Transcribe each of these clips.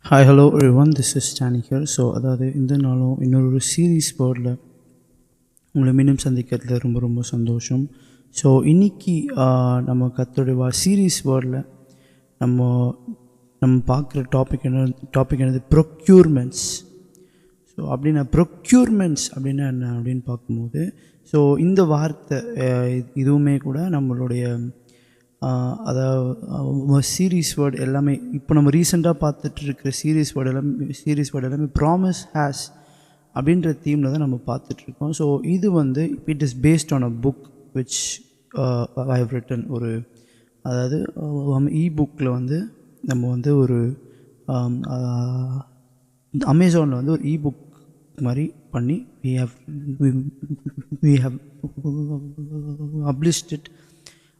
Hi hello everyone, this is Stany here. So அதாவது இந்த நாளும் இன்னொரு சீரீஸ் வேர்டில் உங்களை மீண்டும் சந்திக்கிறதுல ரொம்ப ரொம்ப சந்தோஷம். ஸோ இன்றைக்கி நம்ம கற்றுடைய சீரீஸ் வேர்டில் நம்ம நம்ம பார்க்குற டாபிக் என்னது ப்ரொக்யூர்மெண்ட்ஸ். ஸோ அப்படின்னா ப்ரொக்யூர்மெண்ட்ஸ் அப்படின்னா என்ன அப்படின்னு பார்க்கும்போது, ஸோ இந்த வார்த்தை இதுவுமே கூட நம்மளுடைய அதாவது சீரீஸ் வேர்டு எல்லாமே இப்போ நம்ம ரீசெண்டாக பார்த்துட்ருக்கிற சீரீஸ் வேர்டு எல்லாமே ப்ராமிஸ் ஹேஸ் அப்படின்ற தீமில் தான் நம்ம பார்த்துட்ருக்கோம். ஸோ இது it is based on a book which I have written. ஒரு அதாவது புக்கில் நம்ம ஒரு அமேசானில் ஒரு புக் மாதிரி பண்ணி we have published it.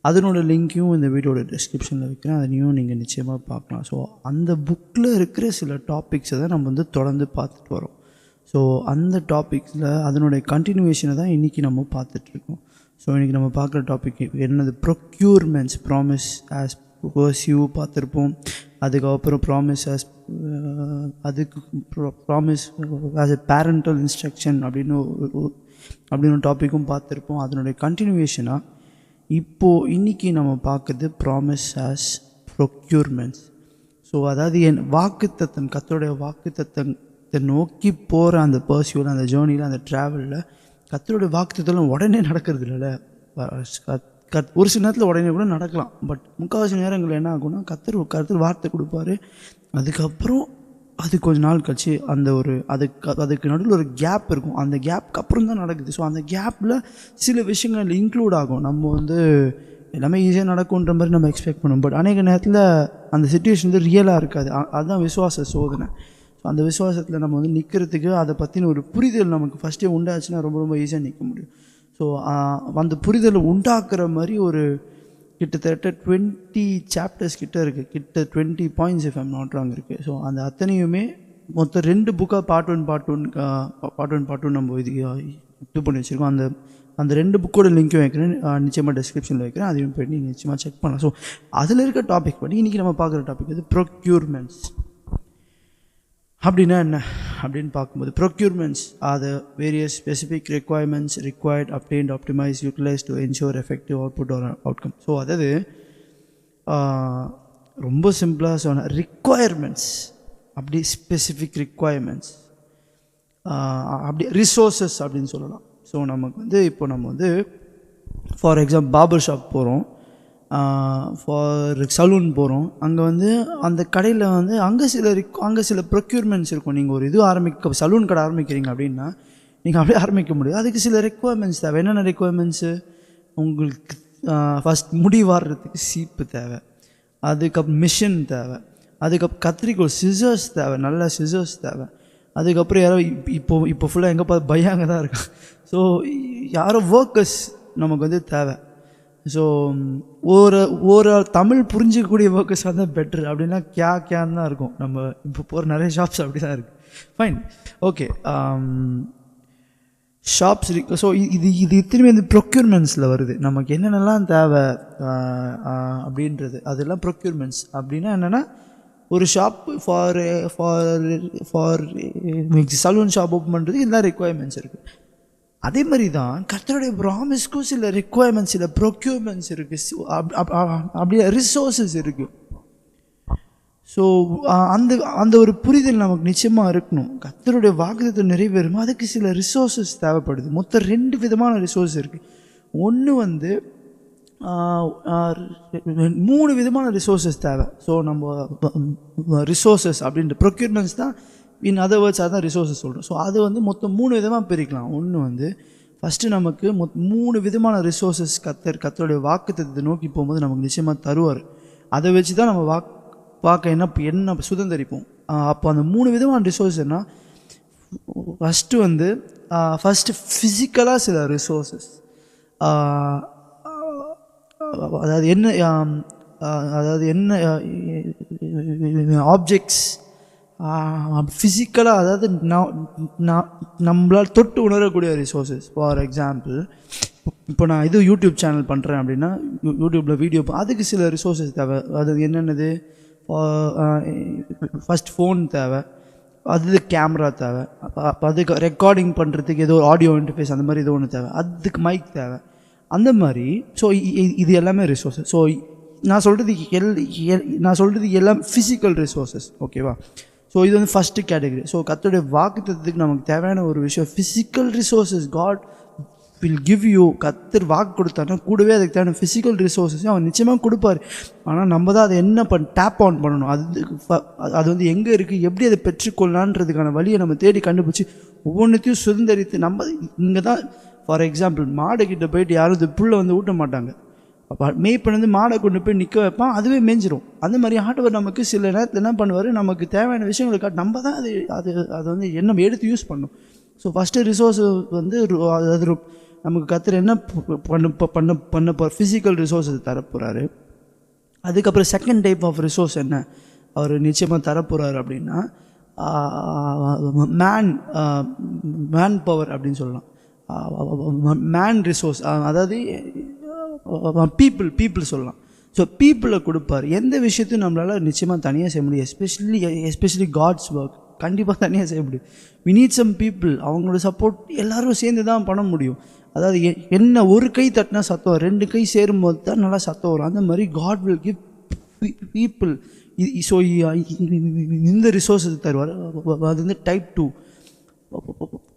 அதனோட லிங்க்கையும் இந்த வீடியோட டிஸ்கிரிப்ஷனில் வைக்கிறேன், அதையும் நீங்கள் நிச்சயமாக பார்க்கலாம். ஸோ அந்த புக்கில் இருக்கிற சில டாபிக்ஸை தான் நம்ம தொடர்ந்து பார்த்துட்டு வரோம். ஸோ அந்த டாபிக்ஸில் அதனுடைய கண்டினியூவேஷனை தான் இன்றைக்கி நம்ம பார்த்துட்ருக்கோம். ஸோ இன்றைக்கி நம்ம பார்க்குற டாபிக் என்னது, ப்ரொக்யூர்மெண்ட்ஸ். ப்ராமிஸ் ஆஸ் பர்சியூ பார்த்துருப்போம். அதுக்கப்புறம் promise as promise as a parental instruction அப்படின்னு டாப்பிக்கும் பார்த்துருப்போம். அதனுடைய கண்டினியூவேஷனாக இப்போது இன்றைக்கி நம்ம பார்க்குறது ப்ராமிஸ் ஆஸ் ப்ரொக்யூர்மெண்ட்ஸ். ஸோ அதாவது வாக்குத்தத்தம், கர்த்தருடைய வாக்குத்தத்தத்தை நோக்கி போகிற அந்த பர்சியூவில், அந்த ஜேர்னியில், அந்த ட்ராவலில் கர்த்தருடைய வாக்குத்தத்தம் உடனே நடக்கிறது இல்லைல்ல. ஒரு சில நேரத்தில் உடனே கூட நடக்கலாம். பட் முக்கால்வாசி நேரங்கள் என்ன ஆகும்னா, கர்த்தர் வார்த்தை கொடுப்பாரு, அதுக்கப்புறம் அது கொஞ்ச நாள் கழிச்சு அதுக்கு நடுவில் ஒரு கேப் இருக்கும். அந்த கேப்புக்கு அப்புறம் தான் நடக்குது. ஸோ அந்த கேப்பில் சில விஷயங்கள் இன்க்ளூட் ஆகும். நம்ம எல்லாமே ஈஸியாக நடக்கும்ன்ற மாதிரி நம்ம எக்ஸ்பெக்ட் பண்ணுவோம். பட் அநேக நேரத்தில் அந்த சுச்சுவேஷன் ரியலாக இருக்காது. அதுதான் விசுவாச சோதனை. ஸோ அந்த விசுவாசத்தில் நம்ம நிற்கிறதுக்கு, அதை பற்றின ஒரு புரிதல் நமக்கு ஃபஸ்ட்டே உண்டாச்சுன்னா ரொம்ப ரொம்ப ஈஸியாக நிற்க முடியும். ஸோ அந்த புரிதலை உண்டாக்குற மாதிரி ஒரு கிட்டத்தட்ட 20 சாப்டர்ஸ் கிட்ட இருக்குது. கிட்ட 20 points if I'm not wrong இருக்குது. ஸோ அந்த அத்தனையுமே மொத்தம் 2 புக்காக பார்ட் ஒன் நம்ம இது பண்ணி வச்சுருக்கோம். அந்த 2 புக்கோட லிங்க்கும் வைக்கிறேன், நிச்சயமாக டிஸ்கிரிப்ஷனில் வைக்கிறேன், அதையும் போய் நீங்கள் நிச்சயமாக செக் பண்ணலாம். ஸோ அதில் இருக்க டாபிக் படி இன்றைக்கி நம்ம பார்க்குற டாபிக் ப்ரொக்யூர்மெண்ட்ஸ். அப்படின்னா என்ன அப்படின்னு பார்க்கும்போது, procurements are the various specific requirements required, obtained, optimise, utilise to ensure effective output or outcome. So அதாவது ரொம்ப சிம்பிளாக சொன்ன ரிக்வயர்மெண்ட்ஸ், அப்படி ஸ்பெசிஃபிக் ரிக்வயர்மெண்ட்ஸ், அப்படி ரிசோர்ஸஸ் அப்படின்னு சொல்லலாம். ஸோ நமக்கு இப்போ நம்ம ஃபார் எக்ஸாம்பிள் பார்பர் ஷாப் போகிறோம், ஃபார் சலூன் போகிறோம். அங்கே அந்த கடையில் அங்கே சில ப்ரொக்யூர்மெண்ட்ஸ் இருக்கும். நீங்கள் ஒரு சலூன் கடை ஆரம்பிக்கிறீங்க அப்படின்னா நீங்கள் அப்படியே ஆரம்பிக்க முடியாது. அதுக்கு சில ரெக்குவயர்மெண்ட்ஸ் தேவை. என்னென்ன ரெக்குவயர்மெண்ட்ஸு? உங்களுக்கு ஃபஸ்ட் முடி வாடுறதுக்கு சீப்பு தேவை, அதுக்கப்புறம் மிஷின் தேவை, அதுக்கப்புறம் கத்திரிக்கோள் சிசர்ஸ் தேவை, நல்ல சிசர்ஸ் தேவை. அதுக்கப்புறம் யாரோ இப்போ ஃபுல்லாக எங்கே பார்த்து பையாங்க தான் இருக்காங்க. ஸோ யாரோ ஒர்க்கர்ஸ் நமக்கு தேவை. ஸோ ஒரு தமிழ் புரிஞ்சிக்கக்கூடிய ஒர்க்கர்ஸாக தான் பெட்ரு. அப்படின்னா கேன்னு தான் இருக்கும். நம்ம இப்போ போகிற நிறைய ஷாப்ஸ் அப்படி தான் இருக்குது. ஃபைன், ஓகே, ஷாப்ஸ் இருக்குது. ஸோ இது திரும்பி ப்ரொக்யூர்மெண்ட்ஸில் வருது. நமக்கு என்னென்னலாம் தேவை அப்படின்றது அதெல்லாம் ப்ரொக்யூர்மெண்ட்ஸ். அப்படின்னா என்னென்னா, ஒரு shop for salon shop open பண்ணுறதுக்கு இதெல்லாம் ரெக்குவயர்மெண்ட்ஸ் இருக்குது. அதே மாதிரி தான் கர்த்தருடைய ப்ராமிஸ்க்கும் சில ரெக்குவயர்மெண்ட்ஸ், சில ப்ரொக்யூர்மெண்ட்ஸ் இருக்குது, அப்படியே ரிசோர்ஸஸ் இருக்குது. ஸோ அந்த ஒரு புரிதல் நமக்கு நிச்சயமாக இருக்கணும். கர்த்தருடைய வாக்குத்தத்தம் நிறைவேறும், அதுக்கு சில ரிசோர்ஸஸ் தேவைப்படுது. மொத்தம் 2 விதமான ரிசோர்ஸ் இருக்குது. ஒன்று 3 விதமான ரிசோர்ஸஸ் தேவை. ஸோ நம்ம ரிசோர்ஸஸ் அப்படின்ற ப்ரொக்யூர்மெண்ட்ஸ் தான், இன் அதர் வேர்ட்ஸ் அதான் ரிசோர்ஸஸ் சொல்கிறோம். ஸோ அது மொத்தம் 3 விதமாக பிரிக்கலாம். ஒன்று ஃபஸ்ட்டு நமக்கு 3 விதமான ரிசோர்ஸஸ் கர்த்தருடைய வாக்குத்தத்தத்தை நோக்கி போகும்போது நமக்கு நிச்சயமாக தருவார். அதை வச்சு தான் நம்ம என்ன சுதந்திரிப்போம். அப்போ அந்த 3 விதமான ரிசோர்ஸ் என்ன? ஃபஸ்ட்டு ஃபிசிக்கலாக சில ரிசோர்ஸஸ், அதாவது என்ன ஆப்ஜெக்ட்ஸ் ஃபிசிக்கலாக, அதாவது நம்மளால் தொட்டு உணரக்கூடிய ரிசோர்ஸஸ். ஃபார் எக்ஸாம்பிள், இப்போ நான் யூடியூப் சேனல் பண்ணுறேன் அப்படின்னா, யூடியூப்பில் வீடியோ அதுக்கு சில ரிசோர்ஸஸ் தேவை. அது என்னென்னது? ஃபஸ்ட் ஃபோன் தேவை, அது கேமரா தேவை, அதுக்கு ரெக்கார்டிங் பண்ணுறதுக்கு ஏதோ ஒரு ஆடியோ இன்டர்ஃபேஸ் அந்த மாதிரி ஏதோ ஒன்று தேவை, அதுக்கு மைக் தேவை, அந்த மாதிரி. ஸோ இது எல்லாமே ரிசோர்ஸஸ். ஸோ நான் சொல்கிறது எல்லாம் ஃபிசிக்கல் ரிசோர்ஸஸ், ஓகேவா? ஸோ இது வந்து ஃபஸ்ட்டு கேட்டகரி. ஸோ கர்த்தருடைய வாக்குத்தத்தத்துக்கு நமக்கு தேவையான ஒரு விஷயம் physical resources. God will give you. கர்த்தர் வாக்கு கொடுத்தாருன்னா கூடவே அதுக்கு தேவையான ஃபிசிக்கல் ரிசோர்ஸஸையும் அவன் நிச்சயமாக கொடுப்பார். ஆனால் நம்ம தான் அதை என்ன டேப் ஆன் பண்ணணும். அது வந்து எங்கே இருக்குது, எப்படி அதை பெற்றுக்கொள்ளலான்றதுக்கான வழியை நம்ம தேடி கண்டுபிடிச்சி ஒவ்வொன்றுத்தையும் சுதந்திரித்து நம்ம இங்கே தான். ஃபார் எக்ஸாம்பிள், மாடுகிட்ட போயிட்டு யாரும் இது புல்லை வந்து ஊட்ட மாட்டாங்க. அப்போ மேய்ப்பன் வந்து மாடை கொண்டு போய் நிற்க வைப்பான், அதுவே மேய்ஞ்சிரும். அந்த மாதிரி ஆண்டவர் நமக்கு சில நேரத்தில் என்ன பண்ணுவார், நமக்கு தேவையான விஷயங்களை நம்ம தான் அது வந்து என்ன எடுத்து யூஸ் பண்ணணும். ஸோ ஃபஸ்ட்டு ரிசோர்ஸ் வந்து அது நமக்கு கர்த்தர் என்ன பண்ண ஃபிசிக்கல் ரிசோர்ஸஸ் தரப்போகிறாரு. அதுக்கப்புறம் செகண்ட் டைப் ஆஃப் ரிசோர்ஸ் என்ன அவர் நிச்சயமாக தரப்போகிறாரு அப்படின்னா மேன் பவர் அப்படின்னு சொல்லலாம். மேன் ரிசோர்ஸ், அதாவது பீப்புள் சொல்லலாம். ஸோ பீப்புளை கொடுப்பார். எந்த விஷயத்தையும் நம்மளால் நிச்சயமாக தனியாக செய்ய முடியும். எஸ்பெஷலி காட்ஸ் ஒர்க் கண்டிப்பாக தனியாக செய்ய முடியும். We need some people. அவங்களோட சப்போர்ட் எல்லோரும் சேர்ந்து தான் பண்ண முடியும். அதாவது என்ன ஒரு கை தட்டினா சத்தம், 2 கை சேரும்போது தான் நல்லா சத்தம் வரும். அந்த மாதிரி God will give people. So இந்த ரிசோர்ஸஸ் தருவார். அது வந்து டைப் 2.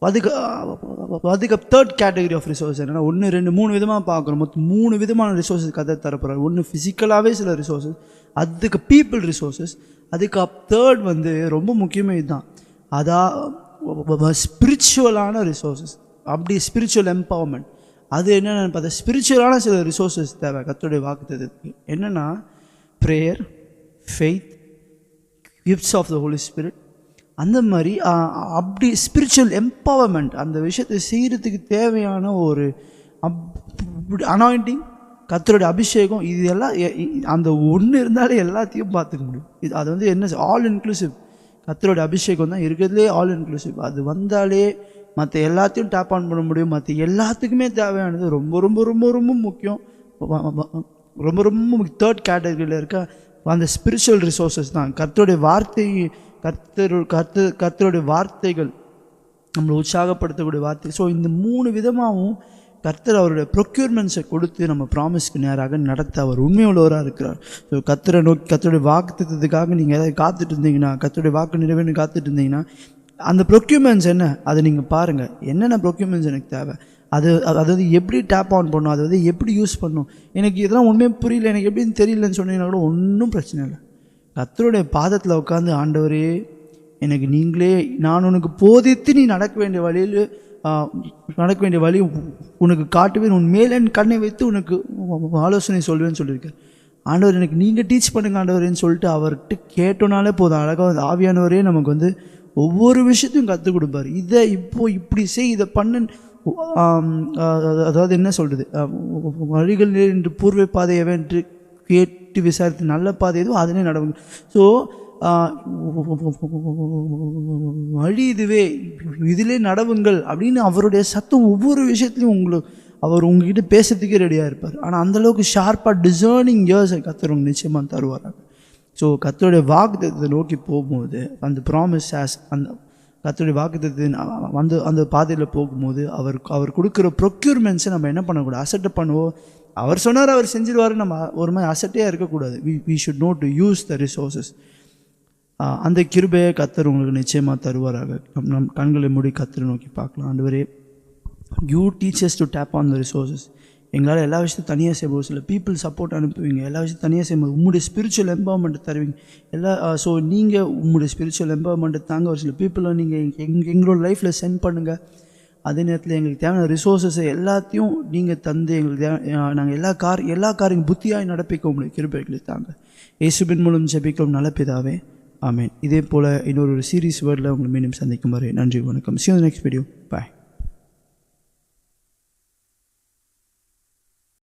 அதுக்கு தேர்ட் கேட்டகரி ஆஃப் ரிசோர்ஸ் என்னென்னா 1, 2, 3 விதமாக பார்க்குறோம். மொத்தம் 3 விதமான ரிசோர்ஸஸ் கதை தரப்போகிறார். ஒன்று ஃபிசிக்கலாகவே சில ரிசோர்ஸஸ், அதுக்கு பீப்புள் ரிசோர்ஸஸ், அதுக்கு தேர்ட் வந்து ரொம்ப முக்கியமாக இதுதான், அதான் ஸ்பிரிச்சுவலான ரிசோர்ஸஸ். அப்படி ஸ்பிரிச்சுவல் எம்பவர்மெண்ட் அது என்னென்னு பார்த்தா ஸ்பிரிச்சுவலான சில ரிசோர்ஸஸ் தேவை கர்த்தருடைய வாக்குத்தத்தத்துக்கு. என்னென்னா prayer, faith, gifts of the Holy Spirit, அந்த மாதிரி அப்படி ஸ்பிரிச்சுவல் எம்பவர்மெண்ட் அந்த விஷயத்தை செய்கிறதுக்கு தேவையான ஒரு அனாயிண்டிங், கர்த்தருடைய அபிஷேகம், இது எல்லாம் அந்த ஒன்று இருந்தாலே எல்லாத்தையும் பார்த்துக்க முடியும். அது வந்து என்ன ஆல் இன்க்ளூசிவ். கர்த்தருடைய அபிஷேகம் தான் இருக்கிறதுலே ஆல் இன்க்ளூசிவ். அது வந்தாலே மற்ற எல்லாத்தையும் டேப் ஆன் பண்ண முடியும். மற்ற எல்லாத்துக்குமே தேவையானது ரொம்ப ரொம்ப ரொம்ப ரொம்ப முக்கியம். ரொம்ப ரொம்ப தேர்ட் கேட்டகரியில் இருக்க அந்த ஸ்பிரிச்சுவல் ரிசோர்ஸஸ் தான். கர்த்தருடைய வார்த்தை, கர்த்தருடைய வார்த்தைகள், நம்மளை உற்சாகப்படுத்தக்கூடிய வார்த்தை. ஸோ இந்த 3 விதமாகவும் கர்த்தர் அவருடைய ப்ரொக்யூர்மெண்ட்ஸை கொடுத்து நம்ம ப்ராமிஸ்க்கு நேராக நடத்த அவர் உண்மையுள்ளவராக இருக்கிறார். ஸோ கர்த்தரை நோக்கி கர்த்தருடைய வாக்குத்தத்தத்துக்காக நீங்கள் ஏதாவது காத்துட்டு இருந்தீங்கன்னா, கர்த்தருடைய வாக்கு நிறைவேன்னு காத்துட்டு இருந்தீங்கன்னா, அந்த ப்ரொக்யூர்மெண்ட்ஸ் என்ன அதை நீங்கள் பாருங்கள். என்னென்ன ப்ரொக்யூர்மெண்ட்ஸ் எனக்கு தேவை, அதாவது எப்படி டேப் ஆன் பண்ணணும், அதாவது எப்படி யூஸ் பண்ணணும். எனக்கு இதெல்லாம் உண்மையாக புரியல, எனக்கு எப்படின்னு தெரியலன்னு சொன்னீங்கன்னா கூட ஒன்றும் பிரச்சனை இல்லை. கர்த்தருடைய பாதத்தில் உட்காந்து, ஆண்டவரே எனக்கு நீங்களே, நான் உனக்கு போதித்து நீ நடக்க வேண்டிய வழி உனக்கு காட்டுவேன், உன் மேலே என் கண்ணை வைத்து உனக்கு ஆலோசனை சொல்வேன்னு சொல்லியிருக்கார். ஆண்டவர் எனக்கு நீங்கள் டீச் பண்ணுங்க ஆண்டவரேன்னு சொல்லிட்டு அவர்கிட்ட கேட்டோனாலே போதும். அழகாக ஆவியானவரே நமக்கு வந்து ஒவ்வொரு விஷயத்தையும் கற்றுக் கொடுப்பார். இதை இப்படி செய், இதை பண்ணு. அதாவது என்ன சொல்கிறது, வழிகள் என்று பூர்வ பாதையவை என்று கேட்டு விசாரித்து நல்ல பாதை எதுவும் அதனே நடவுங்க. ஸோ வழி இதுவே, இதிலே நடவுங்கள் அப்படின்னு அவருடைய சத்தம் ஒவ்வொரு விஷயத்துலையும் அவர் உங்ககிட்ட பேசுறதுக்கே ரெடியாக இருப்பார். ஆனால் அந்தளவுக்கு ஷார்ப்பாக டிசர்னிங் இயர்ஸை கர்த்தர் நிச்சயமாக தருவாராங்க. ஸோ கர்த்தருடைய வாக்குத்தத்தத்தை நோக்கி போகும்போது, அந்த ப்ராமிஸ் அந்த கர்த்தருடைய வாக்குத்தத்தை அந்த பாதையில் போகும்போது அவர் கொடுக்குற ப்ரொக்யூர்மெண்ட்ஸை நம்ம என்ன பண்ணக்கூடாது, அசட்டை பண்ணுவோம். அவர் சொன்னார், அவர் செஞ்சிருவார், நம்ம ஒரு மாதிரி அசட்டையாக இருக்கக்கூடாது. We should know to use the resources. அந்த கிருபையை கர்த்தர் உங்களுக்கு நிச்சயமாக தருவாராக. நம் கண்களை மூடி கர்த்தரை நோக்கி பார்க்கலாம். ஆண்டவரே, you teach us to tap on the resources. எங்களால் எல்லா விஷயத்தையும் தனியாக செய்வோம். சில பீப்புள் சப்போர்ட் அனுப்புவீங்க, எல்லா விஷயத்தையும் தனியாக செய்யும்போது உங்களுடைய ஸ்பிரிச்சுவல் எம்பவர்மெண்ட் தருவீங்க ஸோ நீங்கள் உங்களுடைய ஸ்பிரிச்சுவல் எம்பவர்மெண்ட்டை தாங்க ஒரு சில பீப்புளை நீங்கள் எங்களோட லைஃப்பில் சென்ட் பண்ணுங்கள். அதே நேரத்தில் எங்களுக்கு தேவையான ரிசோர்ஸஸை எல்லாத்தையும் நீங்கள் தந்து எங்களுக்கு நாங்கள் எல்லா காரியம் புத்தியாய் நடப்பிக்க உங்களுக்கு கிருபைகளை தாங்க. இயேசுவின் மூலம் ஜெபிக்கும் நல்ல பிதாவே, ஆமென். இதே போல் இன்னொரு சீரீஸ் வேர்டில் உங்களை மீண்டும் சந்திக்கும் வரை நன்றி, வணக்கம். See you in the next video. Bye.